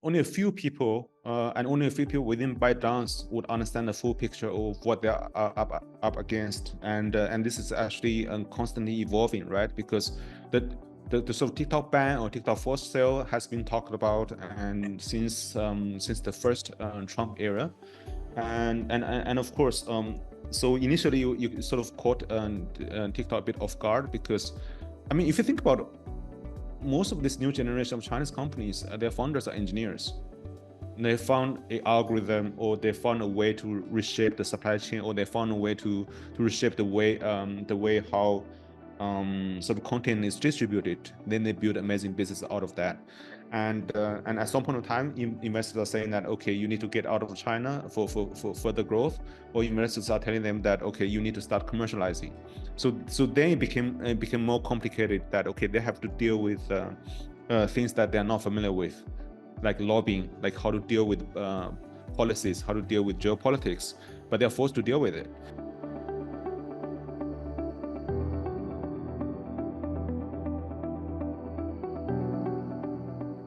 only a few people and only a few people within ByteDance would understand the full picture of what they're up against, and this is actually constantly evolving, right? Because the sort of TikTok ban or TikTok forced sale has been talked about and since the first Trump era, and of course, so initially you sort of caught TikTok a bit off guard, because I mean, if you think about it, most of this new generation of Chinese companies, their founders are engineers. They found an algorithm, or they found a way to reshape the supply chain, or they found a way to reshape the way how sort of content is distributed. Then they build amazing business out of that. And at some point in time, investors are saying that, okay, you need to get out of China for further growth, or investors are telling them that, okay, you need to start commercializing. So then it became more complicated, that okay, they have to deal with things that they're not familiar with, like lobbying, like how to deal with policies, how to deal with geopolitics, but they're forced to deal with it.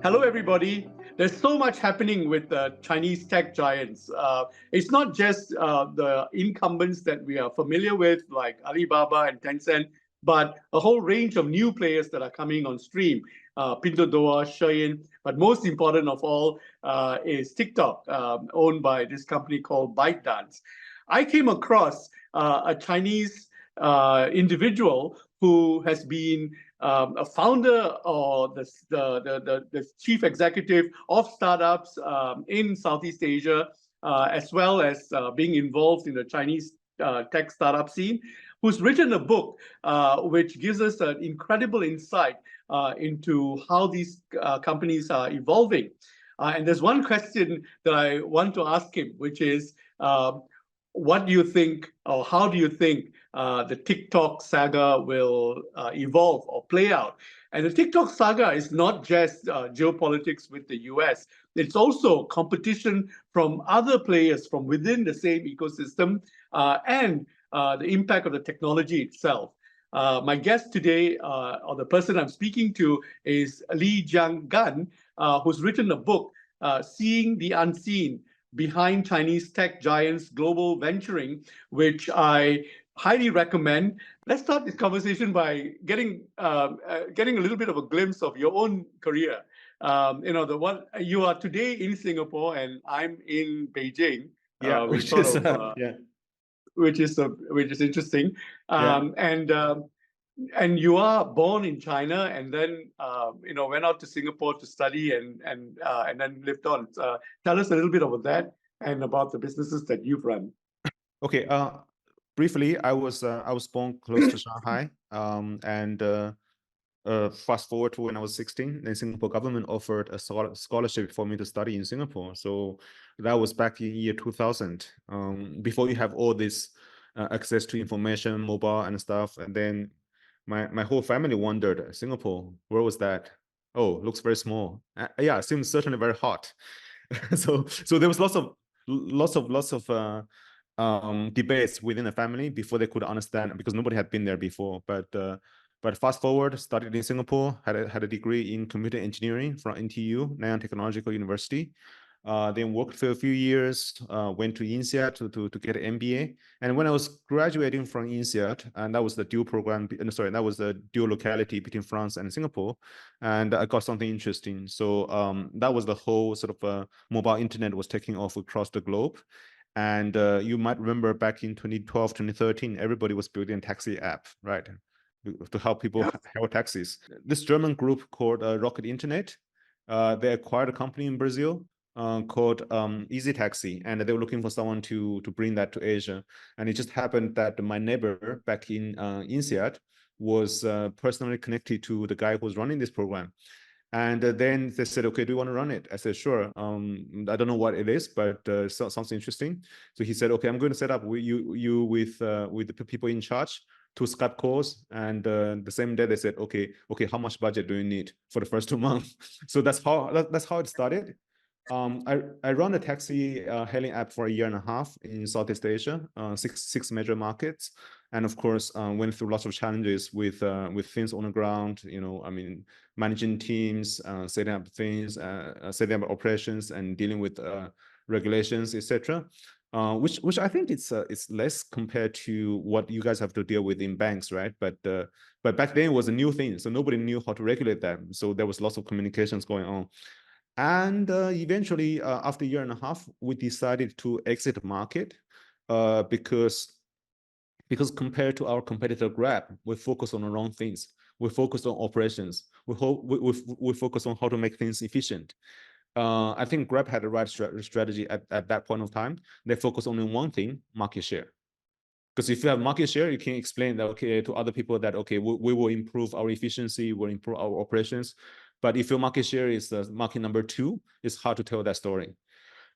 Hello, everybody. There's so much happening with Chinese tech giants. It's not just the incumbents that we are familiar with, like Alibaba and Tencent, but a whole range of new players that are coming on stream. Pinduoduo, Shein, but most important of all is TikTok, owned by this company called ByteDance. I came across a Chinese individual who has been a founder or the chief executive of startups in Southeast Asia, as well as being involved in the Chinese tech startup scene, who's written a book which gives us an incredible insight into how these companies are evolving. And there's one question that I want to ask him, which is, what do you think, or how do you think the TikTok saga will evolve or play out? And the TikTok saga is not just geopolitics with the US. It's also competition from other players from within the same ecosystem, and the impact of the technology itself. My guest today, or the person I'm speaking to, is Li Jianggan, who's written a book, Seeing the Unseen: Behind Chinese Tech Giants Global Venturing, which I highly recommend. Let's start this conversation by getting a little bit of a glimpse of your own career. The one you are today in Singapore, and I'm in Beijing. Yeah, which is interesting. And you are born in China, and then went out to Singapore to study, and then lived on. Tell us a little bit about that and about the businesses that you've run. Okay. Briefly, I was born close to Shanghai, and fast forward to when I was 16, the Singapore government offered a scholarship for me to study in Singapore. So that was back in year 2000, before you have all this access to information, mobile and stuff. And then my whole family wondered, Singapore, where was that? Oh, looks very small. Yeah, it seems certainly very hot. So there was lots of debates within the family before they could understand, because nobody had been there before. But fast forward, studied in Singapore, had a degree in computer engineering from NTU, Nanyang Technological University. Then worked for a few years, went to INSEAD to get an MBA. And when I was graduating from INSEAD, and that was the dual program, that was the dual locality between France and Singapore, and I got something interesting. So that was the whole sort of mobile internet was taking off across the globe. And you might remember back in 2012, 2013, everybody was building a taxi app, right? To help people hail taxis. This German group called Rocket Internet, they acquired a company in Brazil called Easy Taxi, and they were looking for someone to bring that to Asia. And it just happened that my neighbor back in INSEAD was personally connected to the guy who was running this program. And then they said, okay, do you want to run it? I said, sure. I don't know what it is, but sounds interesting. So he said, okay, I'm going to set up you with the people in charge, 2 Skype calls. And the same day they said, okay, how much budget do you need for the first 2 months? So that's how it started. I run a taxi hailing app for a year and a half in Southeast Asia, six major markets. and of course went through lots of challenges with things on the ground. I mean, managing teams, setting up things, setting up operations, and dealing with regulations, etc. Which I think it's less compared to what you guys have to deal with in banks, right? But back then it was a new thing, so nobody knew how to regulate them. So there was lots of communications going on. And eventually, after a year and a half, we decided to exit the market because compared to our competitor Grab, we focus on the wrong things. We focus on operations. We focus on how to make things efficient. I think Grab had the right strategy at that point of time. They focus only on one thing: market share. Because if you have market share, you can explain that, okay, to other people that, okay, we will improve our efficiency, we'll improve our operations. But if your market share is market number 2, it's hard to tell that story.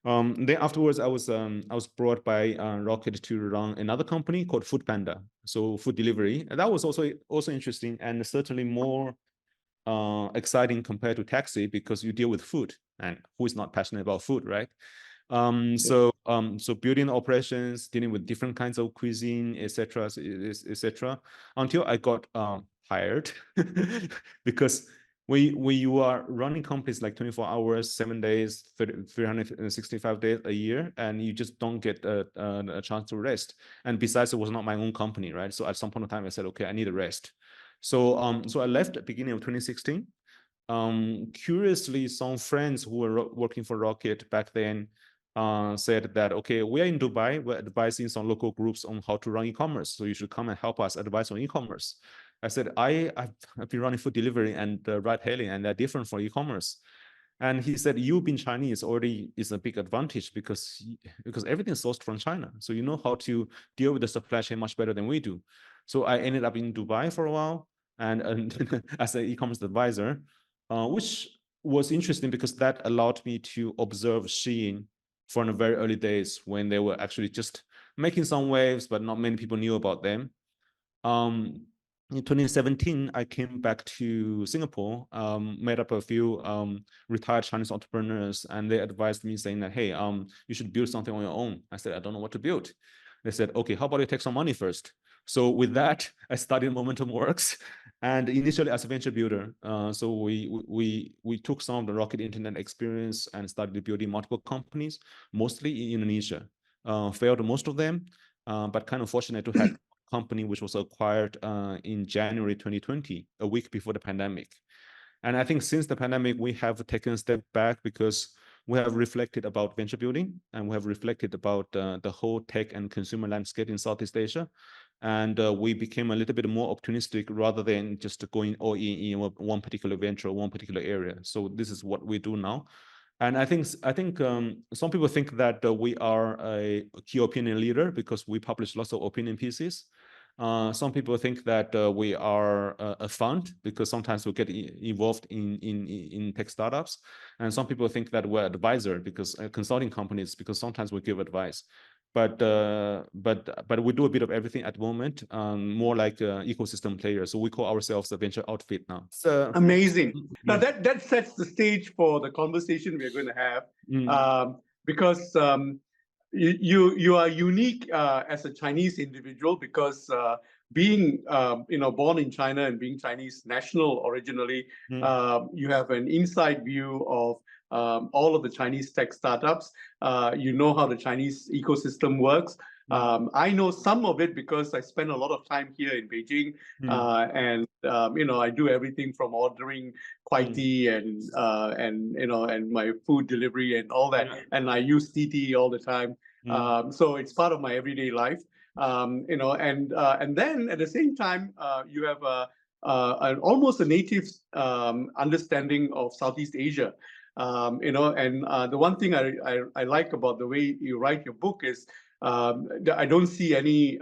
Then afterwards, I was brought by Rocket to run another company called Food Panda, so food delivery, and that was also interesting and certainly more exciting compared to taxi, because you deal with food, and who is not passionate about food, right? So building operations, dealing with different kinds of cuisine, etc., until I got hired because when you are running companies like 24 hours, 7 days, 365 days a year, and you just don't get a chance to rest. And besides, it was not my own company, right? So at some point in time, I said, okay, I need a rest. So I left at the beginning of 2016. Curiously, some friends who were working for Rocket back then said that, okay, we are in Dubai, we're advising some local groups on how to run e-commerce, so you should come and help us advise on e-commerce. I said, I've been running food delivery and ride hailing, and they're different for e-commerce. And he said, you being Chinese already is a big advantage because everything's sourced from China. So you know how to deal with the supply chain much better than we do. So I ended up in Dubai for a while and as an e-commerce advisor, which was interesting because that allowed me to observe Shein from the very early days when they were actually just making some waves, but not many people knew about them. In 2017, I came back to Singapore, met up a few retired Chinese entrepreneurs, and they advised me saying that, hey, you should build something on your own. I said, I don't know what to build. They said, okay, how about you take some money first? So with that, I studied Momentum Works, and initially as a venture builder. So we took some of the Rocket Internet experience and started building multiple companies, mostly in Indonesia. Failed most of them, but kind of fortunate to have company which was acquired in January 2020, a week before the pandemic. And I think since the pandemic, we have taken a step back because we have reflected about venture building, and we have reflected about the whole tech and consumer landscape in Southeast Asia. And we became a little bit more optimistic rather than just going all in one particular venture or one particular area. So this is what we do now. And I think some people think that we are a key opinion leader because we publish lots of opinion pieces. Some people think that we are a fund because sometimes we get involved in tech startups. And some people think that we're advisor because consulting companies, because sometimes we give advice. But we do a bit of everything at the moment, more like ecosystem players. So we call ourselves a venture outfit now. So amazing. Now that sets the stage for the conversation we're going to have, because you are unique as a Chinese individual because being born in China and being Chinese national originally, you have an inside view of all of the Chinese tech startups. You know how the Chinese ecosystem works. I know some of it because I spend a lot of time here in Beijing, and I do everything from ordering Kuaishou and my food delivery and all that, and I use TT all the time. So it's part of my everyday life. And then at the same time, you have almost a native understanding of Southeast Asia. And the one thing I like about the way you write your book is I don't see any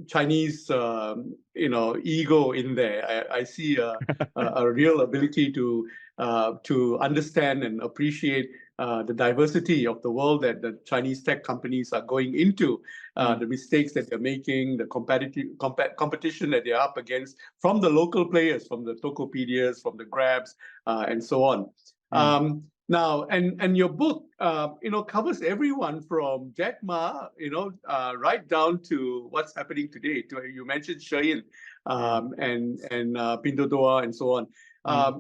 Chinese ego in there. I see a real ability to understand and appreciate the diversity of the world that the Chinese tech companies are going into, the mistakes that they're making, the competition that they're up against from the local players, from the Tokopedias, from the Grabs, and so on. Now, and your book, covers everyone from Jack Ma, right down to what's happening today. You mentioned Shein, and Pinduoduo and so on.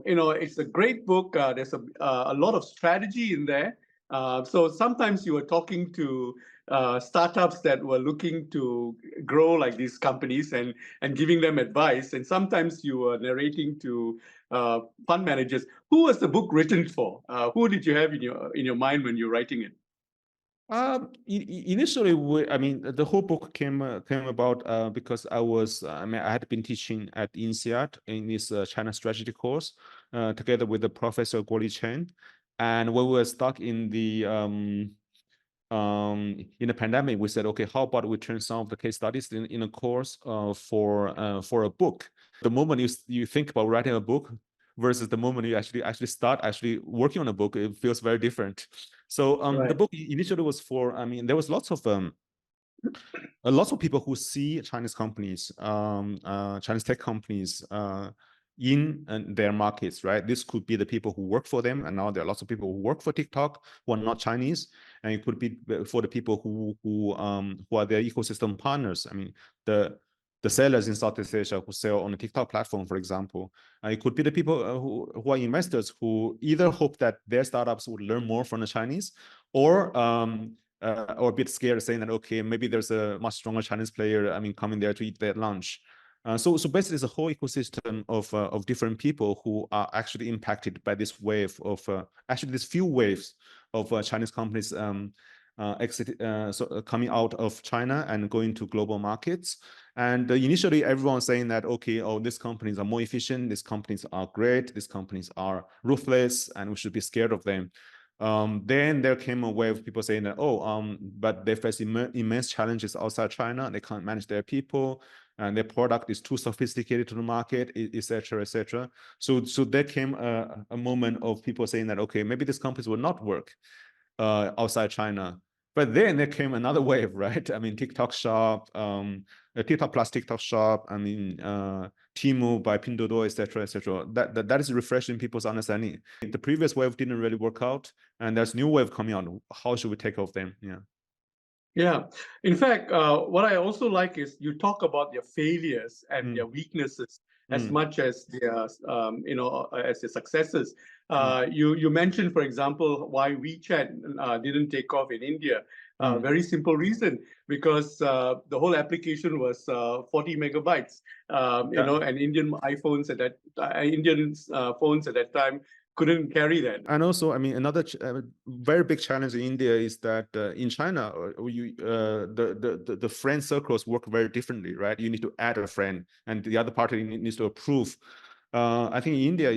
It's a great book. There's a lot of strategy in there. So sometimes you were talking to startups that were looking to grow like these companies and giving them advice, and sometimes you were narrating to fund managers. Who was the book written for? Who did you have in your mind when you're writing it? Initially, the whole book came about because I had been teaching at INSEAD in this China strategy course together with the professor Li Jianggan, and when we were stuck in the pandemic, we said, okay, how about we turn some of the case studies in a course for a book. The moment you think about writing a book versus the moment you actually start working on a book, it feels very different. So Right. the book initially was for, there was lots of people who see Chinese companies, Chinese tech companies in their markets, right? This could be the people who work for them, and now there are lots of people who work for TikTok who are not Chinese, and it could be for the people who are their ecosystem partners. The sellers in Southeast Asia who sell on the TikTok platform, for example. It could be the people who are investors who either hope that their startups would learn more from the Chinese, or a bit scared, saying that, okay, maybe there's a much stronger Chinese player, coming there to eat their lunch. So basically, it's a whole ecosystem of different people who are actually impacted by this wave of these few waves of Chinese companies coming out of China and going to global markets. And initially, everyone saying that, okay, these companies are more efficient, these companies are great, these companies are ruthless, and we should be scared of them. Then there came a wave of people saying that, but they face immense challenges outside China. They can't manage their people, and their product is too sophisticated to the market, etc., etc. So there came a moment of people saying that, okay, maybe these companies will not work outside China. But then there came another wave, right? TikTok Shop, TikTok plus TikTok Shop, Temu by Pinduoduo, etc., etc. That is refreshing people's understanding. The previous wave didn't really work out, and there's new wave coming out. How should we take off them? Yeah. Yeah. In fact, what I also like is you talk about their failures and their weaknesses as much as their, as their successes. You mentioned, for example, why WeChat didn't take off in India. Very simple reason, because the whole application was 40 megabytes. And Indian iPhones at that Indian phones at that time couldn't carry that. And also, another very big challenge in India is that in China, the friend circles work very differently, right? You need to add a friend, and the other party needs to approve. I think in India,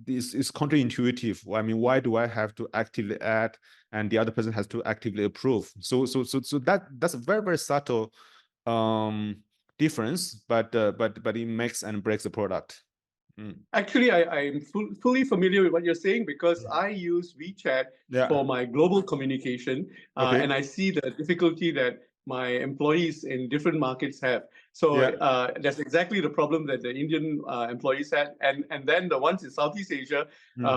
this is counterintuitive. Why do I have to actively add, and the other person has to actively approve? So that's a very, very subtle difference, but it makes and breaks the product. Actually, I'm fully familiar with what you're saying, because I use WeChat for my global communication, and I see the difficulty that my employees in different markets have. So that's exactly the problem that the Indian employees had. And then the ones in Southeast Asia,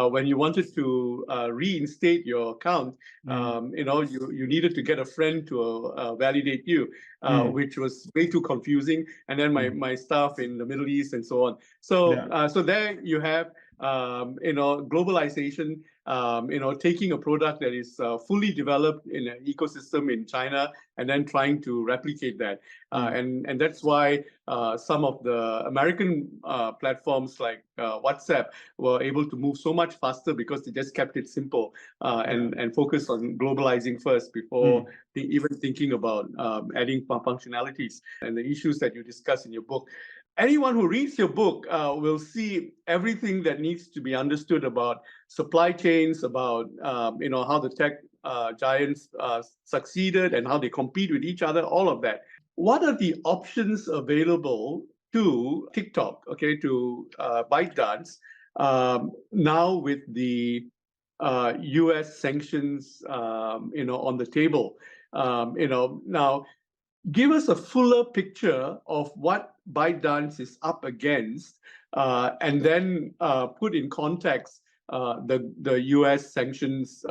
when you wanted to reinstate your account, you needed to get a friend to validate you, which was way too confusing. And then my staff in the Middle East and so on. So so there you have globalization, taking a product that is fully developed in an ecosystem in China and then trying to replicate that. And that's why some of the American platforms like WhatsApp were able to move so much faster, because they just kept it simple and focused on globalizing first before even thinking about adding functionalities and the issues that you discuss in your book. Anyone who reads your book will see everything that needs to be understood about supply chains, about how the tech giants succeeded and how they compete with each other, all of that. What are the options available to TikTok, to ByteDance, now with the US sanctions, on the table? Now, give us a fuller picture of what ByteDance is up against, and then put in context the US sanctions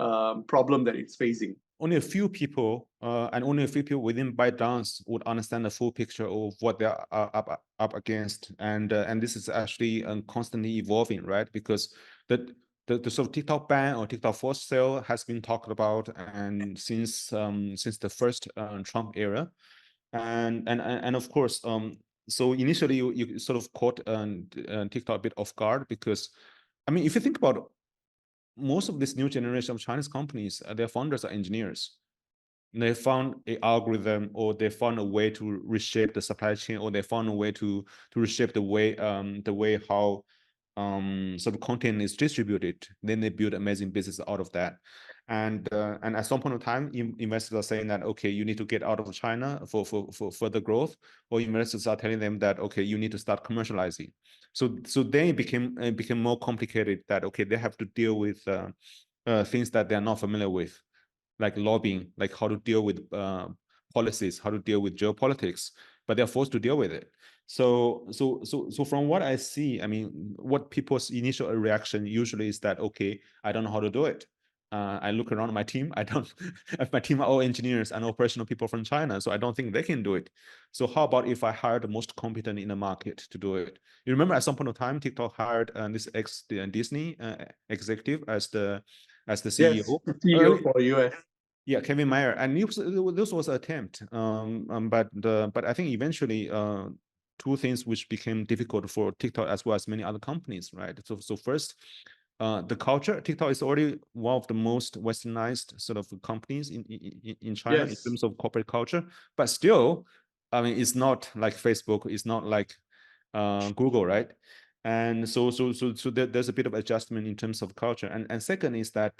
problem that it's facing. Only a few people and only a few people within ByteDance would understand the full picture of what they're up against, and this is actually constantly evolving, right? Because the sort of TikTok ban or TikTok forced sale has been talked about and since the first Trump era, and of course so initially you sort of caught TikTok a bit off guard, because I mean, if you think about most of this new generation of Chinese companies, their founders are engineers. They found an algorithm, or they found a way to reshape the supply chain, or they found a way to reshape the way how sort of content is distributed. Then they build amazing business out of that. And at some point of time, investors are saying that, okay, you need to get out of China for further growth, or investors are telling them that, okay, you need to start commercializing. So then it became more complicated, that okay, they have to deal with things that they're not familiar with, like lobbying, like how to deal with policies, how to deal with geopolitics, but they're forced to deal with it. So from what I see, I mean, what people's initial reaction usually is that, okay, I don't know how to do it. I look around my team. I don't. My team are all engineers and operational people from China, so I don't think they can do it. So how about if I hire the most competent in the market to do it? You remember at some point of time, TikTok hired this Disney executive as the CEO. Yes, the CEO for US. Yeah, Kevin Mayer, and this was an attempt, but I think eventually two things which became difficult for TikTok as well as many other companies, right? So first, the culture. TikTok is already one of the most westernized sort of companies in China, Yes. in terms of corporate culture, but still, I mean, it's not like Facebook, it's not like Google, right? And so there's a bit of adjustment in terms of culture, and second is that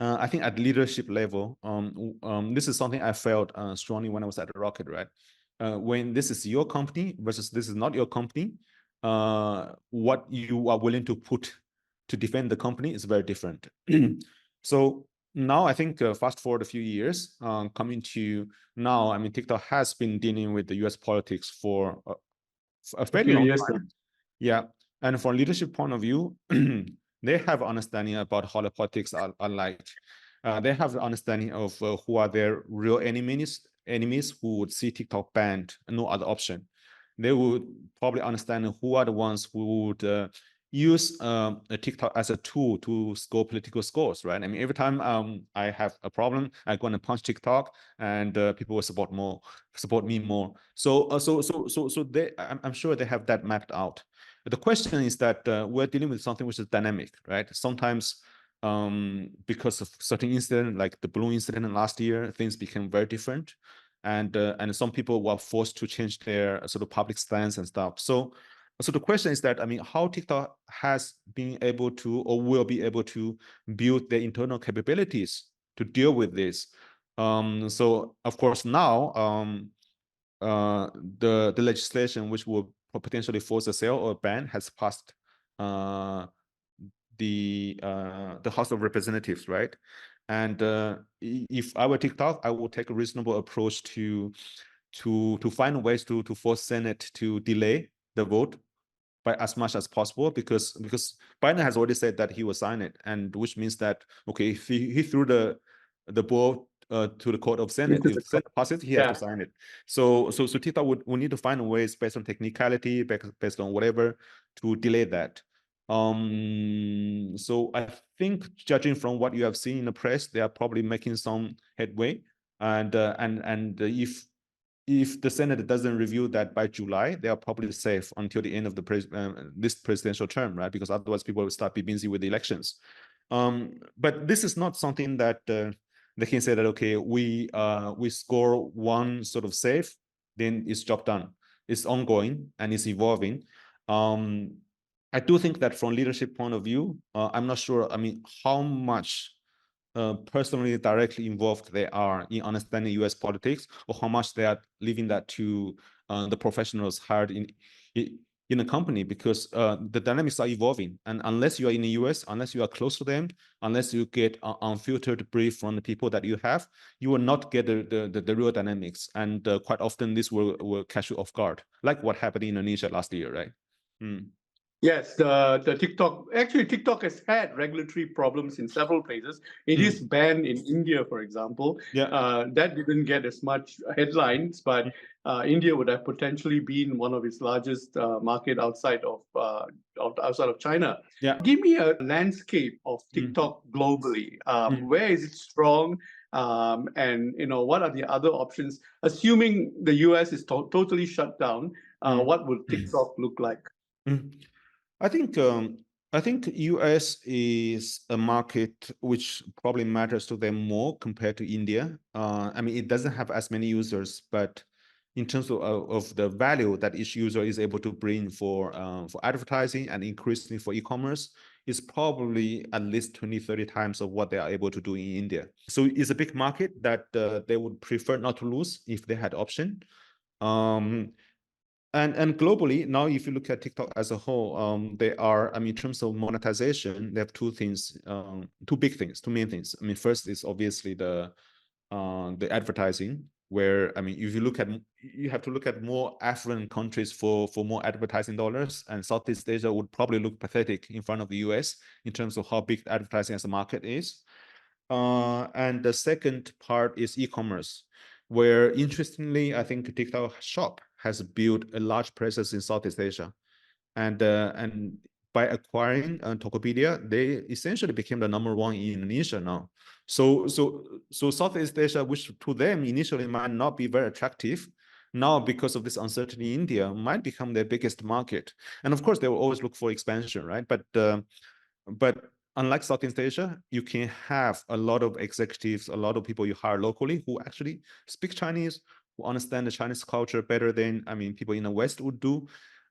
I think at leadership level, this is something I felt strongly when I was at Rocket, right? When this is your company versus this is not your company, what you are willing to put to defend the company is very different. So now I think fast forward a few years, coming to now, I mean, TikTok has been dealing with the US politics for a A fairly few long years now. time. Yeah. And from leadership point of view, they have understanding about how the politics are like. They have the understanding of who are their real enemies who would see TikTok banned, no other option. They would probably understand who are the ones who would use a TikTok as a tool to score political scores, right? I mean, every time I have a problem, I go and punch TikTok, and people will support me more. So I'm sure they have that mapped out. The question is that we're dealing with something which is dynamic, right? Sometimes because of certain incident, like the balloon incident last year, things became very different, and some people were forced to change their sort of public stance and stuff. So the question is that, I mean, how TikTok has been able to, or will be able to, build their internal capabilities to deal with this. So of course now the legislation which will potentially force a sale or a ban has passed the House of Representatives, right? And if I were TikTok, I would take a reasonable approach to find ways to force Senate to delay the vote by as much as possible, because Biden has already said that he will sign it, and which means that, okay, if he threw the ball to the court of Senate, if the Senate passes, he has to sign it. So TikTok would need to find ways based on technicality, based on whatever, to delay that. So I think, judging from what you have seen in the press, they are probably making some headway, and if the Senate doesn't review that by July, they are probably safe until the end of this presidential term, right? Because otherwise people will start be busy with the elections. But this is not something that they can say that, okay, we score one sort of safe, then it's job done. It's ongoing and it's evolving. I do think that from leadership point of view, I'm not sure, I mean, how much personally directly involved they are in understanding US politics, or how much they are leaving that to the professionals hired in a company, because the dynamics are evolving, and unless you are in the US, unless you are close to them, unless you get unfiltered brief from the people that you have, you will not get the real dynamics, and quite often this will catch you off guard, like what happened in Indonesia last year, right? Yes, the TikTok, actually TikTok has had regulatory problems in several places. It is Mm. banned in India, for example. Yeah. That didn't get as much headlines, but Mm. India would have potentially been one of its largest market outside of China. Yeah. Give me a landscape of Mm. TikTok globally. Mm. Where is it strong? And what are the other options? Assuming the US is totally shut down, Mm. what would TikTok look like? Mm. I think US is a market which probably matters to them more compared to India. I mean, it doesn't have as many users, but in terms of the value that each user is able to bring for advertising and increasingly for e-commerce, is probably at least 20, 30 times of what they are able to do in India. So it's a big market that they would prefer not to lose if they had option. And globally, now if you look at TikTok as a whole, they are, I mean, in terms of monetization, they have two things, two big things, two main things. I mean, first is obviously the advertising, where, I mean, if you look at, you have to look at more affluent countries for more advertising dollars, and Southeast Asia would probably look pathetic in front of the US in terms of how big advertising as a market is. And the second part is e-commerce, where interestingly, I think TikTok Shop has built a large presence in Southeast Asia. And by acquiring Tokopedia, they essentially became the #1 in Indonesia now. So Southeast Asia, which to them initially might not be very attractive, now because of this uncertainty in India, might become their biggest market. And of course, they will always look for expansion, right? But unlike Southeast Asia, you can have a lot of executives, a lot of people you hire locally who actually speak Chinese, who understand the Chinese culture better than, I mean, people in the West would do.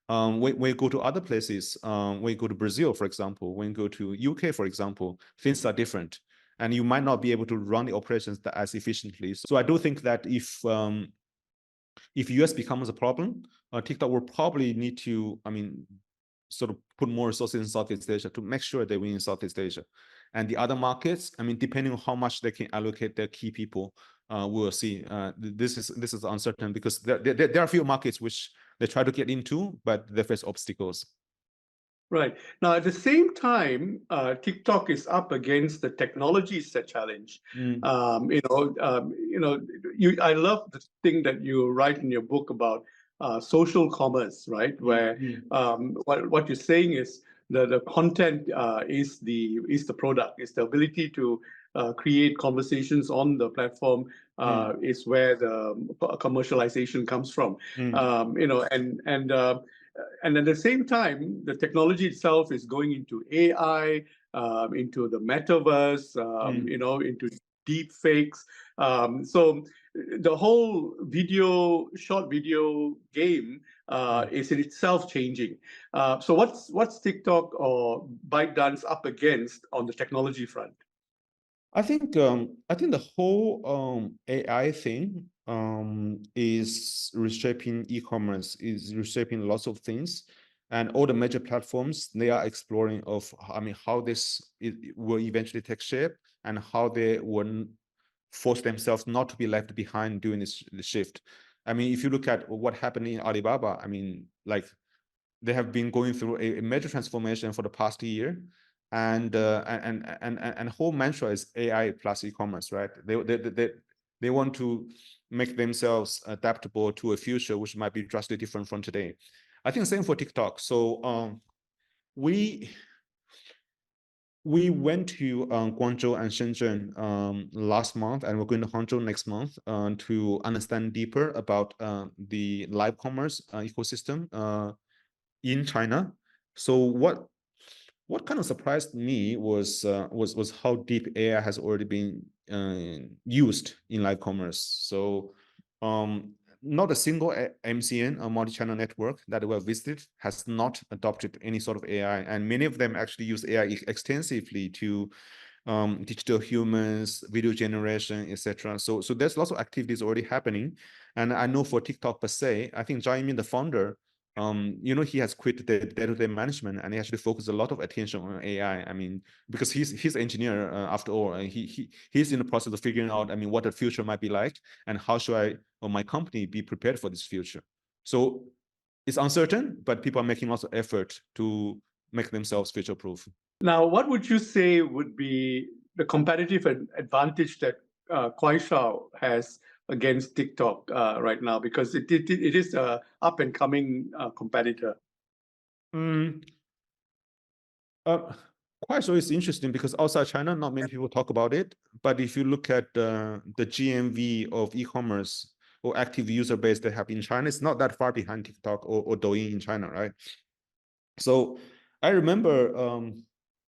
When you go to other places, when you go to Brazil, for example, when you go to UK, for example, things are different. And you might not be able to run the operations as efficiently. So I do think that if US becomes a problem, TikTok will probably need to, I mean, sort of put more resources in Southeast Asia to make sure they win in Southeast Asia. And the other markets, I mean, depending on how much they can allocate their key people, we'll see. This is uncertain because there are a few markets which they try to get into, but they face obstacles. Right. Now, at the same time, TikTok is up against the technologies that challenge. Mm. I love the thing that you write in your book about social commerce, right? Where what you're saying is that the content is the product, is the ability to create conversations on the platform is where the commercialization comes from. And at the same time, the technology itself is going into AI, into the metaverse, into deep fakes. So the whole short video game is in itself changing. So what's TikTok or ByteDance up against on the technology front? I think the whole AI thing is reshaping e-commerce, is reshaping lots of things, and all the major platforms, they are exploring of, I mean, how this will eventually take shape and how they will force themselves not to be left behind during this shift. I mean, if you look at what happened in Alibaba, I mean, like, they have been going through a major transformation for the past year, and whole mantra is AI plus e-commerce, right? They want to make themselves adaptable to a future which might be drastically different from today. I think same for TikTok. So we went to Guangzhou and Shenzhen last month, and we're going to Hangzhou next month to understand deeper about the live commerce ecosystem in China. So what kind of surprised me was how deep AI has already been used in live commerce. So not a single MCN, a multi-channel network that we have visited, has not adopted any sort of AI, and many of them actually use AI extensively to digital humans, video generation, etc. So there's lots of activities already happening, and I know for TikTok per se, I think Zhang Yiming, the founder, he has quit the day-to-day management and he actually focused a lot of attention on AI. I mean, because he's an engineer after all, and he's in the process of figuring out, I mean, what the future might be like and how should I or my company be prepared for this future. So it's uncertain, but people are making lots of effort to make themselves future-proof. Now, what would you say would be the competitive advantage that Kuaishou has against TikTok right now? Because it is a up and coming competitor. Kuaishou is interesting because outside China, not many people talk about it. But if you look at the GMV of e-commerce or active user base they have in China, it's not that far behind TikTok or Douyin in China, right? So I remember,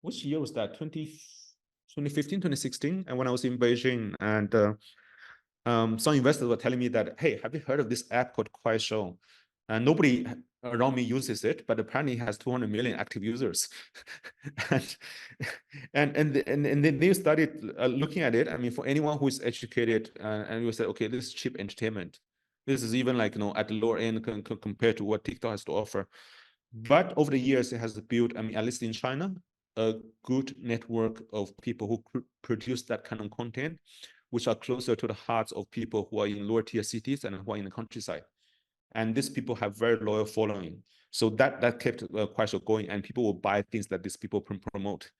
which year was that? 2015, 2016, and when I was in Beijing, and some investors were telling me that, hey, have you heard of this app called Kuaishou? And nobody around me uses it, but apparently it has 200 million active users. and then they started looking at it. I mean, for anyone who is educated, and you said, okay, this is cheap entertainment. This is even like, at the lower end compared to what TikTok has to offer. But over the years, it has built, I mean, at least in China, a good network of people who produce that kind of content, which are closer to the hearts of people who are in lower tier cities and who are in the countryside. And these people have very loyal following. So that kept Kuaishou going, and people will buy things that these people promote.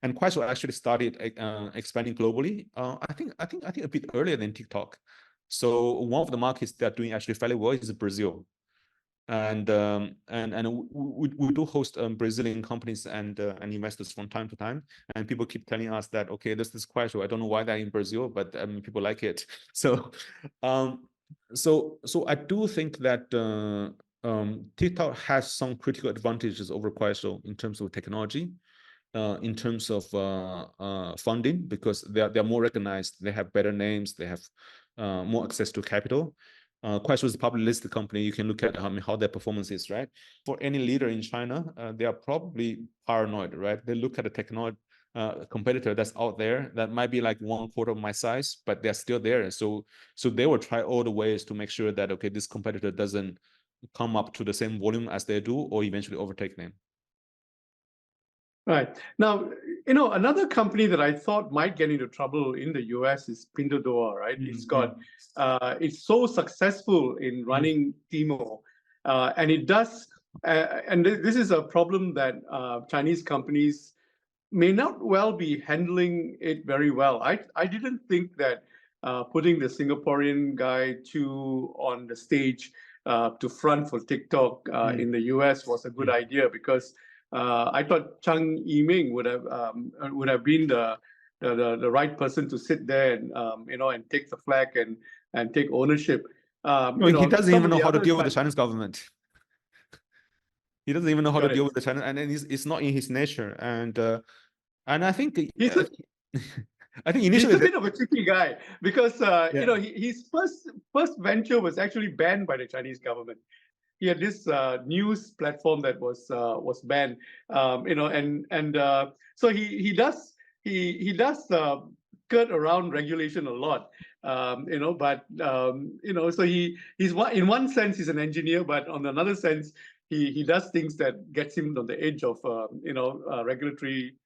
And Kuaishou actually started expanding globally. I think a bit earlier than TikTok. So one of the markets that are doing actually fairly well is Brazil. And we do host Brazilian companies and investors from time to time, and people keep telling us that, okay, this is Kuaishou. I don't know why they're in Brazil, but people like it. So so I do think that TikTok has some critical advantages over Kuaishou in terms of technology, in terms of funding, because they're more recognized, they have better names, they have more access to capital. Kuaishou is a publicly listed company. You can look at how their performance is, right? For any leader in China, they are probably paranoid, right? They look at a technology competitor that's out there that might be like 1/4 of my size, but they're still there. So they will try all the ways to make sure that, okay, this competitor doesn't come up to the same volume as they do, or eventually overtake them. Right. Now, another company that I thought might get into trouble in the US is Pinduoduo, right? It's so successful in running Tmall, and it does, and this is a problem that Chinese companies may not well be handling it very well. I didn't think that putting the Singaporean guy on the stage to front for TikTok in the US was a good idea, because I thought Yiming would have been the right person to sit there and and take the flag and take ownership. He doesn't even know how to deal with the Chinese government. He doesn't even know how to deal with the China, and it's not in his nature. And I think I think initially he's a bit of a tricky guy, because his first venture was actually banned by the Chinese government. He had this news platform that was banned, so he does skirt around regulation a lot, but so he's in one sense he's an engineer, but on another sense he does things that gets him on the edge of regulatory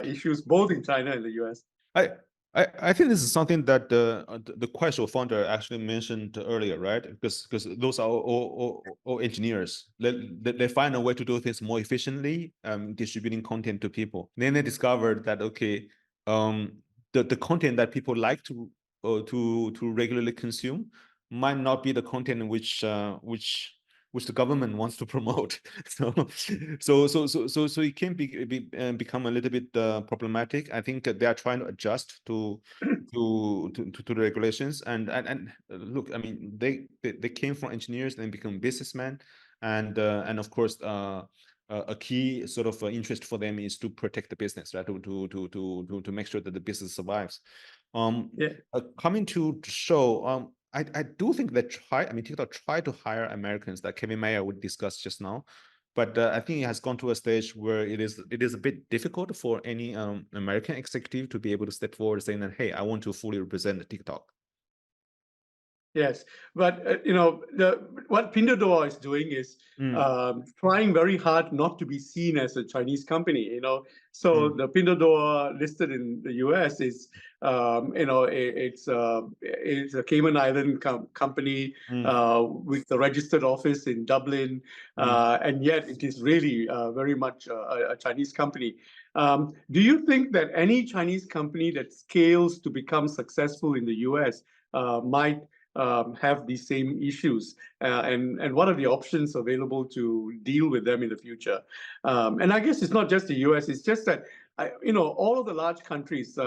issues, both in China and the US. I think this is something that the Kuaishou founder actually mentioned earlier, right? Because those are all engineers. They find a way to do things more efficiently, distributing content to people. Then they discovered that, okay, the content that people like to regularly consume might not be the content which the government wants to promote. So it can become a little bit problematic. I think they are trying to adjust to the regulations. And look, I mean, they came from engineers and become businessmen, and of course a key sort of interest for them is to protect the business, right? To make sure that the business survives. Coming to show, I do think that TikTok tried to hire Americans that Kevin Mayer would discuss just now, but I think it has gone to a stage where it is a bit difficult for any American executive to be able to step forward saying that, hey, I want to fully represent TikTok. Yes, but what Pinduoduo is doing is trying very hard not to be seen as a Chinese company. So the Pinduoduo listed in the U.S. is it's a Cayman Island company with a registered office in Dublin, and yet it is really very much a Chinese company. Do you think that any Chinese company that scales to become successful in the U.S. might have these same issues, and what are the options available to deal with them in the future? And I guess it's not just the US, it's just that all of the large countries,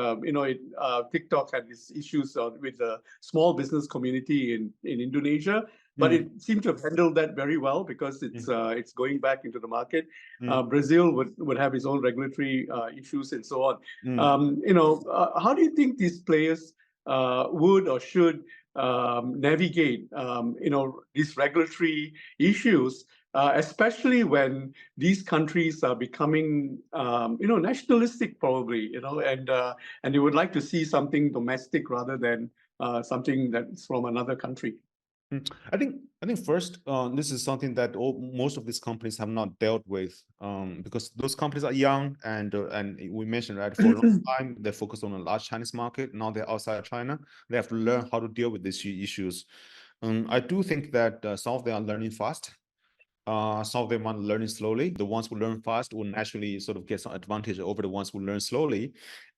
TikTok had these issues with the small business community in Indonesia, but it seemed to have handled that very well because it's going back into the market. Brazil would have its own regulatory issues and so on. How do you think these players would or should navigate these regulatory issues, especially when these countries are becoming nationalistic, probably, and they would like to see something domestic rather than something that's from another country? I think first, this is something that most of these companies have not dealt with, because those companies are young, and we mentioned, right, for a long time they focus on a large Chinese market. Now they're outside China. They have to learn how to deal with these issues. I do think that some of them are learning fast. Some of them are learning slowly. The ones who learn fast will naturally sort of get some advantage over the ones who learn slowly.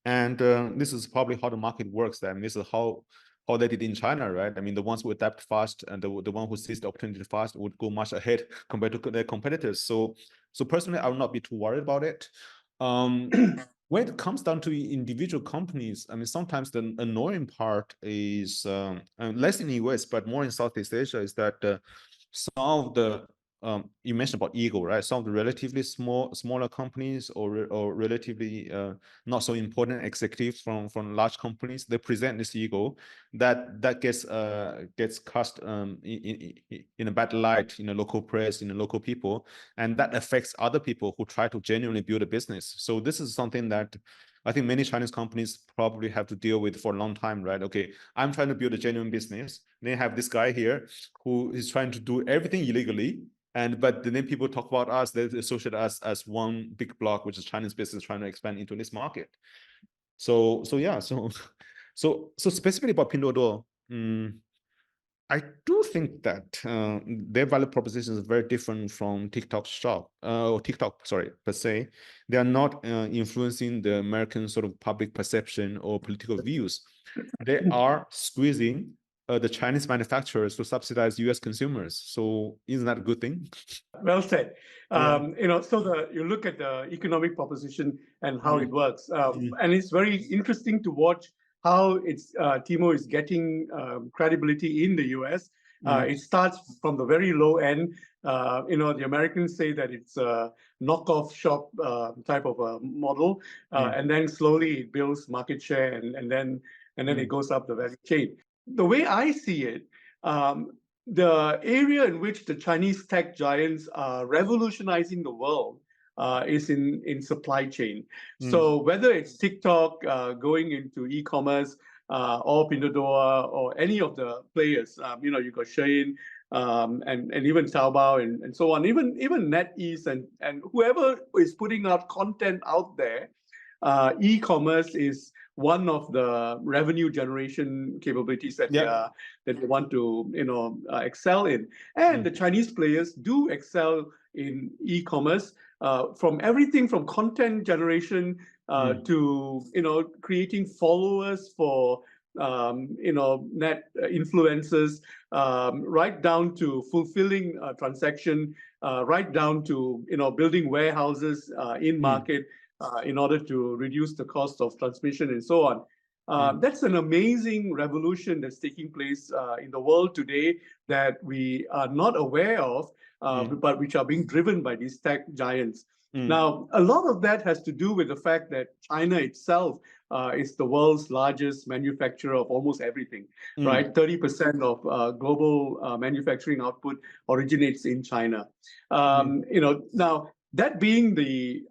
And this is probably how the market works. Then this is how they did in China, right? I mean, the ones who adapt fast and the one who sees the opportunity fast would go much ahead compared to their competitors. So personally, I will not be too worried about it. When it comes down to individual companies, I mean, sometimes the annoying part is less in the US, but more in Southeast Asia, is that some of the you mentioned about ego, right? Some of the relatively smaller companies or relatively not so important executives from large companies, they present this ego that gets cast in a bad light in the local press, in the local people, and that affects other people who try to genuinely build a business. So this is something that I think many Chinese companies probably have to deal with for a long time, right? Okay, I'm trying to build a genuine business. Then have this guy here who is trying to do everything illegally. But then people talk about us, they associate us as one big block, which is Chinese business trying to expand into this market. So specifically about Pinduoduo, I do think that their value proposition is very different from TikTok shop or TikTok, sorry, per se. They are not influencing the American sort of public perception or political views. They are squeezing the Chinese manufacturers to subsidize US consumers. So isn't that a good thing? Well said. So you look at the economic proposition and how it works, and it's very interesting to watch how Temu is getting credibility in the US. It starts from the very low end. The Americans say that it's a knockoff shop type of a model, and then slowly it builds market share, and then it goes up the value chain. The way I see it, the area in which the Chinese tech giants are revolutionizing the world is in supply chain. So whether it's TikTok going into e-commerce or Pinduoduo or any of the players, you got Shein and even Taobao and so on, even NetEase and whoever is putting out content out there, e-commerce is one of the revenue generation capabilities that they want to excel in. And the Chinese players do excel in e-commerce, from everything from content generation to creating followers for net influencers, right down to fulfilling a transaction, right down to building warehouses in market in order to reduce the cost of transmission and so on. That's an amazing revolution that's taking place in the world today that we are not aware of, but which are being driven by these tech giants. Now, a lot of that has to do with the fact that China itself is the world's largest manufacturer of almost everything, right? 30% of global manufacturing output originates in China. Now, that being the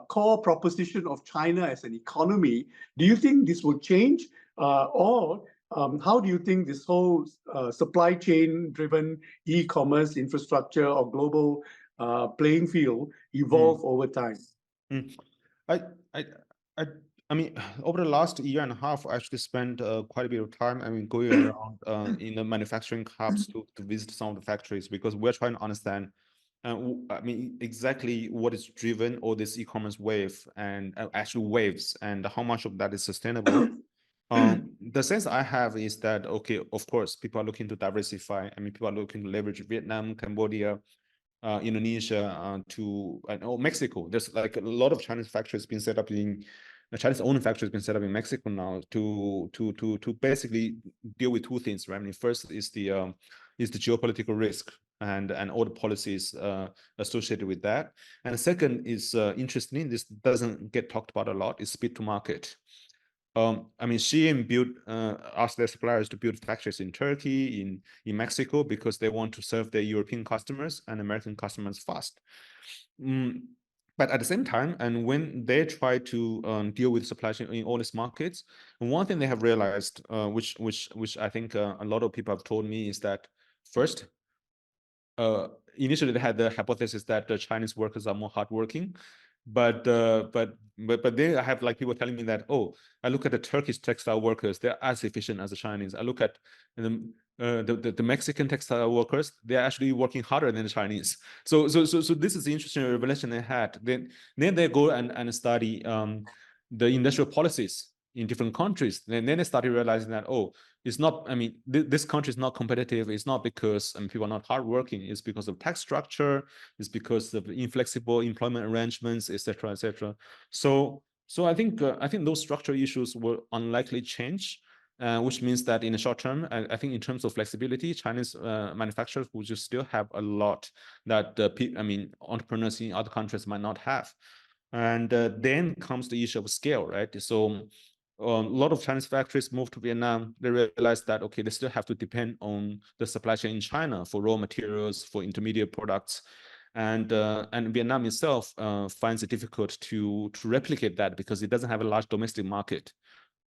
core proposition of China as an economy, do you think this will change? Or how do you think this whole supply chain-driven e-commerce infrastructure or global playing field evolve over time? Mm. I, I, I, I mean, over the last year and a half, I actually spent quite a bit of time, I mean, going around in the manufacturing hubs to visit some of the factories, because we're trying to understand, I mean, exactly what is driven all this e-commerce wave and actually waves, and how much of that is sustainable. The sense I have is that, okay, of course, people are looking to diversify. I mean, people are looking to leverage Vietnam, Cambodia, Indonesia, or Mexico. There's like a lot of Chinese factories being set up in Chinese-owned factories being set up in Mexico now to basically deal with two things, right? I mean, first is the geopolitical risk and all the policies associated with that, and the second is interestingly, this doesn't get talked about a lot, is speed to market. I mean, Shein asked their suppliers to build factories in Turkey, in Mexico, because they want to serve their European customers and American customers fast. But at the same time, and when they try to deal with supply chain in all these markets, one thing they have realized, which I think a lot of people have told me, is that first, initially they had the hypothesis that the Chinese workers are more hardworking, but then I have like people telling me that, oh, I look at the Turkish textile workers, they're as efficient as the Chinese. I look at the Mexican textile workers, they're actually working harder than the Chinese. So this is the interesting revelation they had. Then they go and study the industrial policies in different countries. And then they started realizing that, oh, it's not, I mean, this country is not competitive. It's not because people are not hardworking. It's because of tax structure. It's because of inflexible employment arrangements, etc., etc. So I think those structural issues will unlikely change, which means that in the short term, I think in terms of flexibility, Chinese manufacturers will just still have a lot that entrepreneurs in other countries might not have. And then comes the issue of scale, right? So a lot of Chinese factories moved to Vietnam. They realized that, okay, they still have to depend on the supply chain in China for raw materials, for intermediate products. And Vietnam itself finds it difficult to replicate that because it doesn't have a large domestic market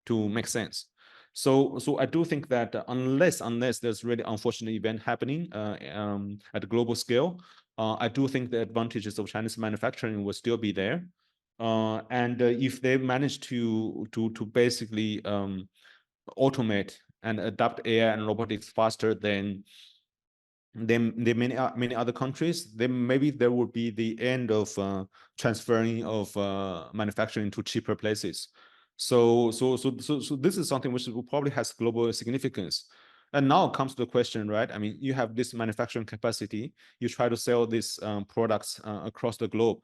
to make sense. So I do think that unless there's really unfortunate event happening at a global scale, I do think the advantages of Chinese manufacturing will still be there. And if they manage to basically automate and adapt AI and robotics faster than many other countries, then maybe there will be the end of transferring of manufacturing to cheaper places. So this is something which will probably has global significance. And now comes to the question, right? I mean, you have this manufacturing capacity, you try to sell these products across the globe,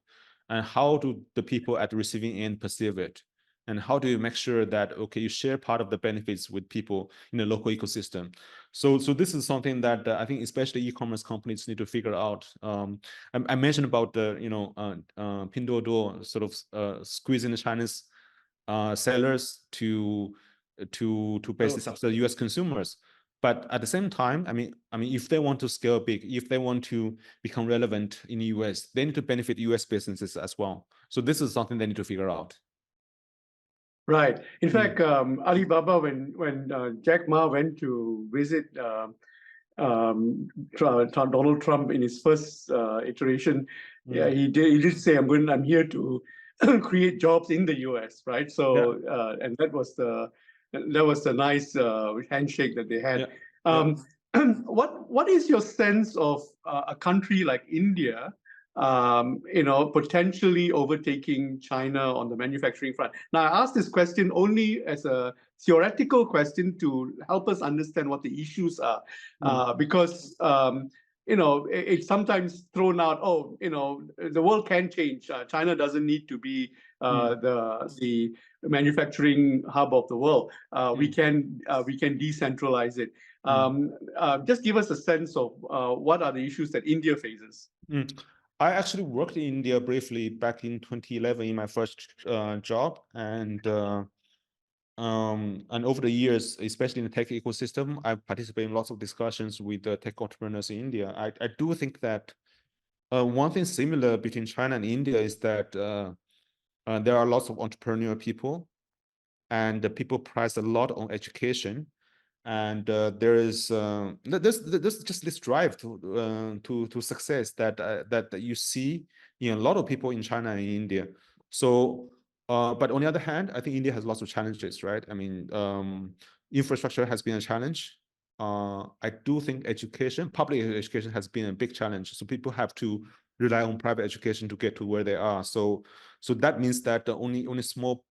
and how do the people at the receiving end perceive it? And how do you make sure that, okay, you share part of the benefits with people in the local ecosystem? So this is something that I think especially e-commerce companies need to figure out. I mentioned about the Pinduoduo sort of squeezing the Chinese sellers to basically subsidize US consumers. But at the same time, I mean, if they want to scale big, if they want to become relevant in the US, they need to benefit US businesses as well. So this is something they need to figure out. Right. In fact, Alibaba, when Jack Ma went to visit Donald Trump in his first iteration, yeah, he did say, I'm here to create jobs in the US, right? So and that was the nice handshake that they had. What is your sense of a country like India, potentially overtaking China on the manufacturing front? Now, I ask this question only as a theoretical question to help us understand what the issues are, because it's sometimes thrown out, oh, the world can change. China doesn't need to be the manufacturing hub of the world. We can decentralize it. Just give us a sense of what are the issues that India faces. I actually worked in India briefly back in 2011 in my first job, and over the years, especially in the tech ecosystem, I've participated in lots of discussions with tech entrepreneurs in India. I do think that one thing similar between China and India is that there are lots of entrepreneurial people, and the people prize a lot on education. And there is just this drive to success that you see in a lot of people in China and India. So, but on the other hand, I think India has lots of challenges, right? I mean, infrastructure has been a challenge. I do think public education has been a big challenge. So people have to rely on private education to get to where they are. So that means that only small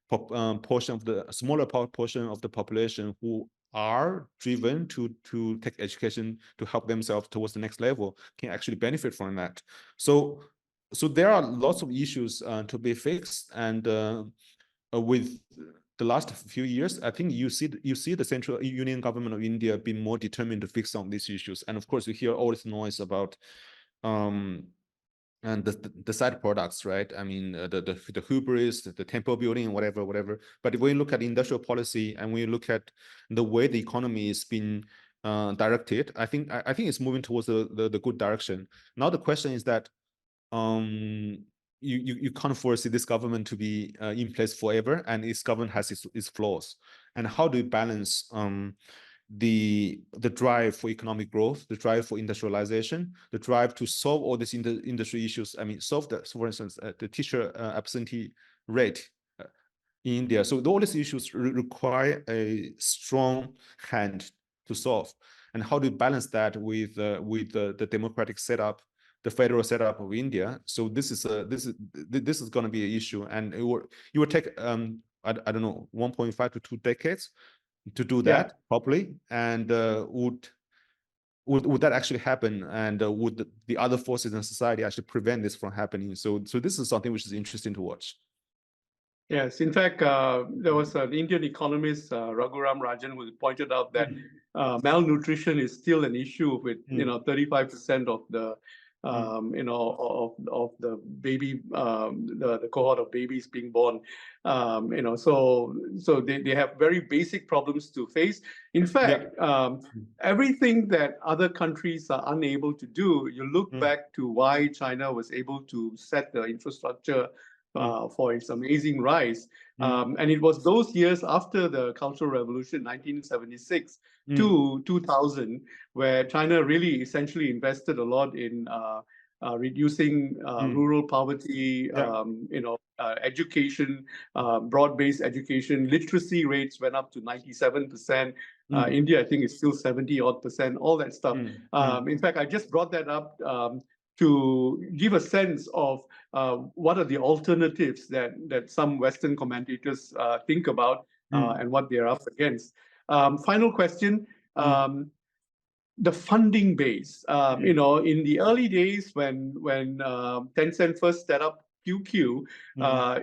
portion of the smaller portion of the population who are driven to take education to help themselves towards the next level can actually benefit from that. So there are lots of issues to be fixed, and with the last few years, I think you see the Central Union Government of India being more determined to fix some of these issues. And of course, you hear all this noise about and the side products, right? I mean, the hubris, the temple building, whatever. But when you look at industrial policy and when you look at the way the economy is being directed, I think it's moving towards the good direction. Now the question is that you can't foresee this government to be in place forever, and its government has its flaws. And how do you balance the drive for economic growth, the drive for industrialization, the drive to solve all these industry issues? I mean, solve the, for instance, the teacher absentee rate in India. So all these issues require a strong hand to solve. And how do you balance that with the democratic setup, the federal setup of India? So this is going to be an issue, and it will take I don't know, 1.5 to 2 decades to do that properly. And would that actually happen? And would the other forces in society actually prevent this from happening? So this is something which is interesting to watch. Yes, in fact, there was an Indian economist, Raghuram Rajan, who pointed out that malnutrition is still an issue with 35% of the of the baby the cohort of babies being born. So they have very basic problems to face. In fact, everything that other countries are unable to do, you look back to why China was able to set the infrastructure for its amazing rise. And it was those years after the Cultural Revolution, 1976 to 2000, where China really essentially invested a lot in reducing rural poverty, education, broad-based education. Literacy rates went up to 97%. India, I think, is still 70-odd%, all that stuff. In fact, I just brought that up to give a sense of what are the alternatives that some Western commentators think about and what they're up against. Final question. The funding base. In the early days when Tencent first set up QQ,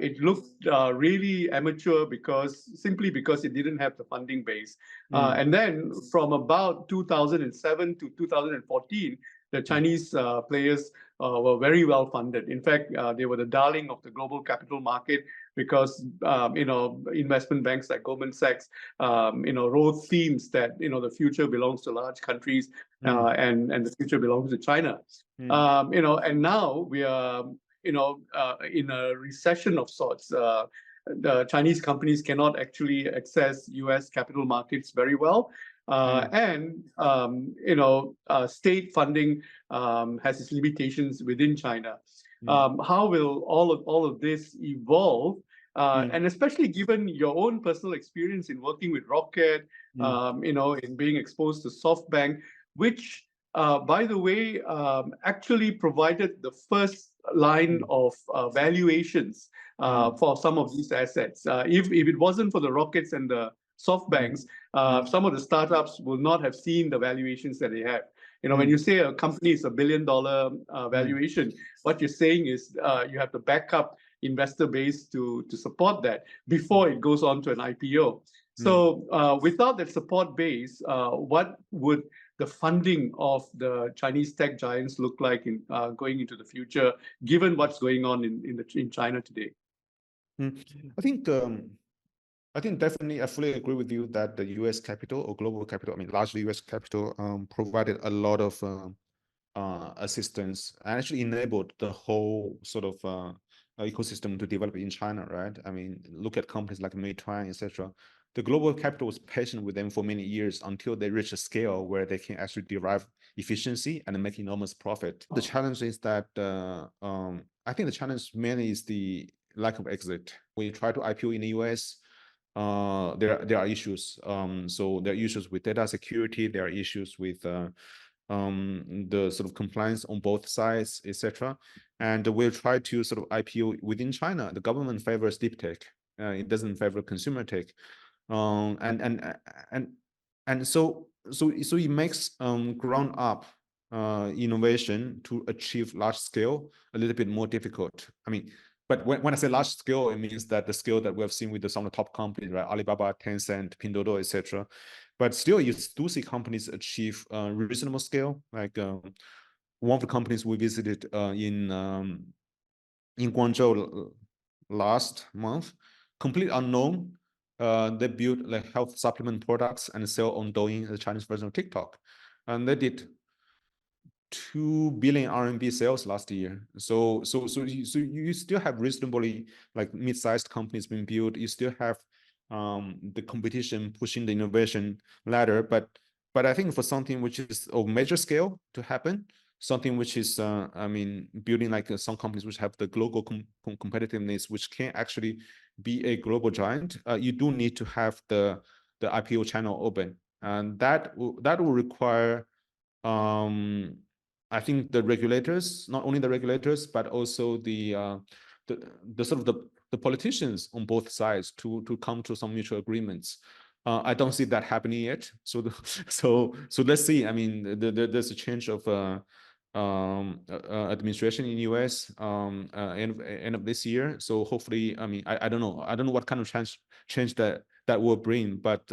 it looked really amateur simply because it didn't have the funding base. And then from about 2007 to 2014, the Chinese players were very well funded. In fact, they were the darling of the global capital market because investment banks like Goldman Sachs wrote themes that the future belongs to large countries and the future belongs to China. And now we are in a recession of sorts. The Chinese companies cannot actually access US capital markets very well. And state funding has its limitations within China. How will all of this evolve? And especially given your own personal experience in working with Rocket, in being exposed to SoftBank, which, by the way, actually provided the first line of valuations for some of these assets. If it wasn't for the Rockets and the SoftBanks, some of the startups will not have seen the valuations that they have. When you say a company is $1 billion valuation, what you're saying is you have the backup investor base to support that before it goes on to an IPO. So without that support base, what would the funding of the Chinese tech giants look like in going into the future, given what's going on in China today? I think definitely I fully agree with you that the US capital or global capital, I mean, largely US capital, provided a lot of assistance and actually enabled the whole sort of ecosystem to develop in China, right? I mean, look at companies like Meituan, etc. the global capital was patient with them for many years until they reach a scale where they can actually derive efficiency and make enormous profit. The challenge is that I think the challenge mainly is the lack of exit. When you try to IPO in the US, there are issues. So there are issues with data security. There are issues with the sort of compliance on both sides, etc. And we'll try to sort of IPO within China. The government favors deep tech. It doesn't favor consumer tech. And so it makes ground up innovation to achieve large scale a little bit more difficult. I mean, but when I say large scale, it means that the scale that we have seen with some of the top companies, right? Alibaba, Tencent, Pinduoduo, etc. But still, you do see companies achieve reasonable scale. Like one of the companies we visited in Guangzhou last month, complete unknown. They built like health supplement products and sell on Douyin, the Chinese version of TikTok, and they did 2 billion RMB sales last year. So you still have reasonably like mid-sized companies being built. You still have the competition pushing the innovation ladder, but I think for something which is of major scale to happen, something which is I mean, building like some companies which have the global competitiveness, which can actually be a global giant, you do need to have the IPO channel open, and that will require I think the regulators, not only the regulators, but also the sort of the politicians on both sides to come to some mutual agreements. I don't see that happening yet. So so let's see. I mean, there's a change of administration in US end of this year. So hopefully, I mean, I don't know. I don't know what kind of change that will bring, but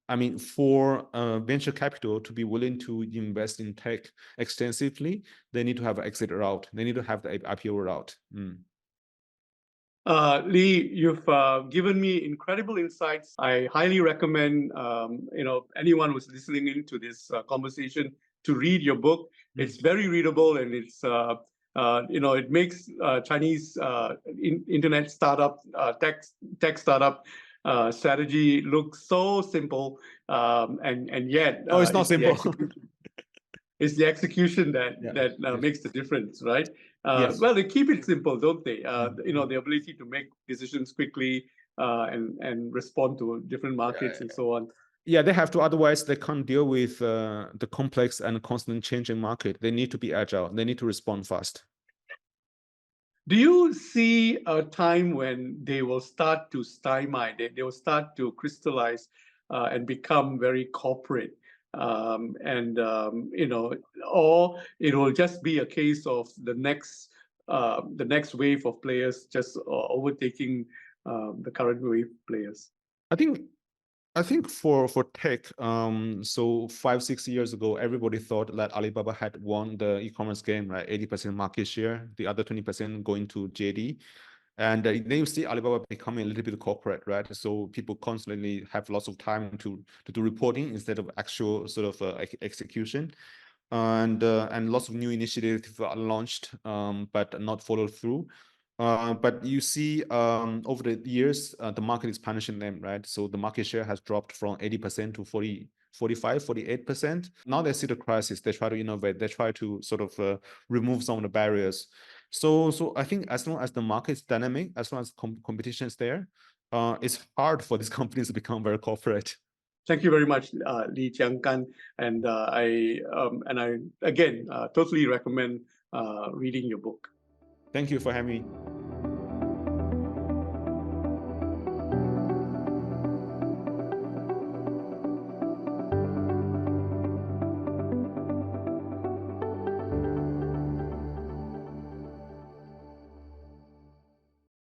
I mean, for venture capital to be willing to invest in tech extensively, they need to have an exit route. They need to have the IPO route. Li, you've given me incredible insights. I highly recommend anyone who's listening into this conversation to read your book. It's very readable, and it's it makes Chinese internet startup tech startup strategy look so simple, and yet It's not simple. It's the execution that makes the difference, right? Yes. Well, they keep it simple, don't they? The ability to make decisions quickly and respond to different markets and so on. Yeah, they have to. Otherwise, they can't deal with the complex and constant changing market. They need to be agile. They need to respond fast. Do you see a time when they will start to stymie? They will start to crystallize and become very corporate, or it will just be a case of the next wave of players just overtaking the current wave players? I think for tech, so 5-6 years ago, everybody thought that Alibaba had won the e-commerce game, right? 80% market share, the other 20% going to JD. And then you see Alibaba becoming a little bit corporate, right? So people constantly have lots of time to do reporting instead of actual sort of execution. And lots of new initiatives are launched, but not followed through. But you see, over the years, the market is punishing them, right? So the market share has dropped from 80% to 45, 48%. Now they see the crisis. They try to innovate. They try to sort of remove some of the barriers. So I think as long as the market is dynamic, as long as competition is there, it's hard for these companies to become very corporate. Thank you very much, Li Jianggan, and I again totally recommend reading your book. Thank you for having me.